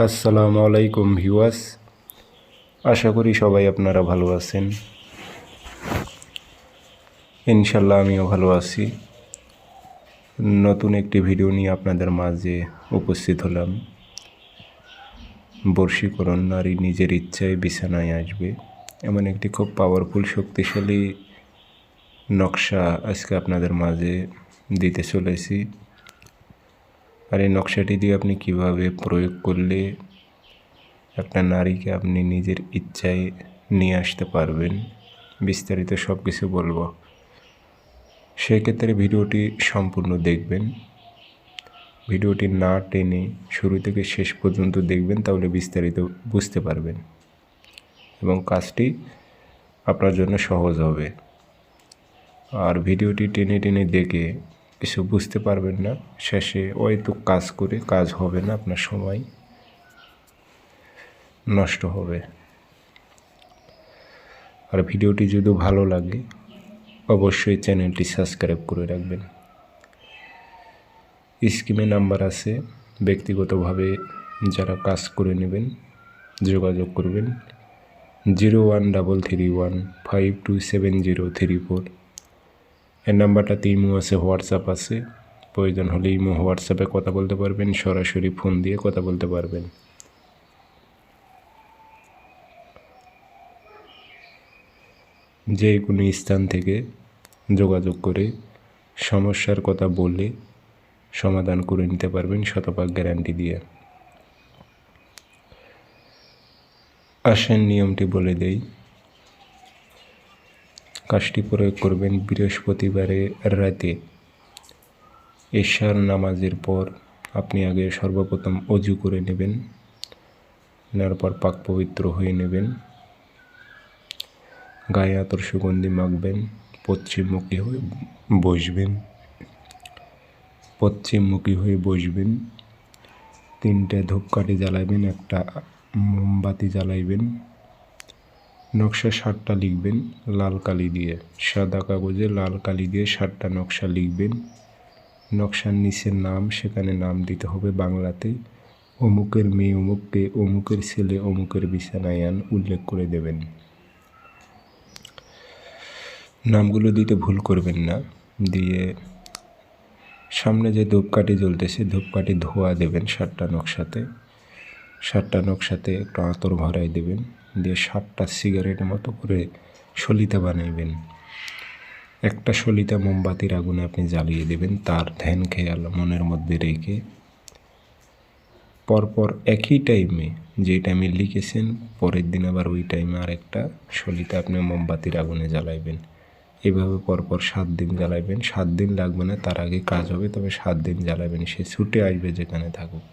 আসসালামু আলাইকুম ভিউয়ার্স, আশা করি সবাই আপনারা ভালো আছেন। ইনশাল্লাহ আমিও ভালো আছি। নতুন একটি ভিডিও নিয়ে আপনাদের মাঝে উপস্থিত হলাম। বশীকরণ, নারী নিজের ইচ্ছায় বিছানায় আসবে, এমন একটি খুব পাওয়ারফুল শক্তিশালী নকশা আজকে আপনাদের মাঝে দিতে চলেছি। আর এই নকশাটি দিয়ে আপনি কিভাবে প্রয়োগ করলে একটা নারীকে আপনি নিজের ইচ্ছায় নিয়ে আসতে পারবেন, বিস্তারিত সব কিছু বলবো। সেক্ষেত্রে ভিডিওটি সম্পূর্ণ দেখবেন। ভিডিওটি না টেনে শুরু থেকে শেষ পর্যন্ত দেখবেন, তাহলে বিস্তারিত বুঝতে পারবেন এবং কাজটি আপনার জন্য সহজ হবে। আর ভিডিওটি টেনে টেনে দেখে কিছু বুঝতে পারবেন না, শেষে হয়তো কাজ করে কাজ হবে না, আপনার সময় নষ্ট হবে। আর ভিডিওটি যদি ভালো লাগে অবশ্যই চ্যানেলটি সাবস্ক্রাইব করে রাখবেন। স্ক্রিনে নাম্বার আছে, ব্যক্তিগতভাবে যারা কাজ করে নেবেন যোগাযোগ করবেন 0133152703 এই নাম্বারটাতে ইমো আছে, হোয়াটসঅ্যাপ আছে। প্রয়োজন হলে ইমো হোয়াটসঅ্যাপে কথা বলতে পারবেন, সরাসরি ফোন দিয়ে কথা বলতে পারবেন। যে কোনো স্থান থেকে যোগাযোগ করে সমস্যার কথা বলে সমাধান করে নিতে পারবেন শতভাগ গ্যারান্টি দিয়ে। আসেন নিয়মটি বলে দেই। কাজটি প্রয়োগ করবেন বৃহস্পতিবারে রাতে এশার নামাজের পর। আপনি আগে সর্বপ্রথম অজু করে নেবেন, নেওয়ার পর পাক পবিত্র হয়ে নেবেন, গায়ে আতর সুগন্ধি মাখবেন, পশ্চিমমুখী হয়ে বসবেন। 3টে ধূপকাঠি জ্বালাইবেন, একটা মোমবাতি জ্বালাইবেন। নকশা 7টা লিখবেন লাল কালি দিয়ে, সাদা কাগজে লাল কালি দিয়ে 7টা নকশা লিখবেন। নকশার নিচের নাম, সেখানে নাম দিতে হবে বাংলাতে। অমুকের মেয়ে অমুককে, অমুকের ছেলে অমুকের বিছানায় আন, উল্লেখ করে দেবেন। নামগুলো দিতে ভুল করবেন না। দিয়ে সামনে যে ধূপকাঠি জ্বলতেছে, ধূপকাঠি ধোয়া দেবেন 7টা নকশাতে একটু আতর ভরাই দেবেন। দিয়ে 7টা সিগারেটের মতো করে সলিতা বানাইবেন। একটা সলিতা মোমবাতির আগুনে আপনি জ্বালিয়ে দেবেন, তার ধ্যান খেয়াল মনের মধ্যে রেখে পরপর একই টাইমে, যে টাইমে লিখেছেন পরের দিন আবার ওই টাইমে আরেকটা সলিতা আপনি মোমবাতির আগুনে জ্বালাইবেন। এভাবে পরপর 7 দিন জ্বালাইবেন। 7 দিন লাগবে না, তার আগে কাজ হবে, তবে 7 দিন জ্বালাবেন। সে ছুটে আসবে যেখানে থাকুক।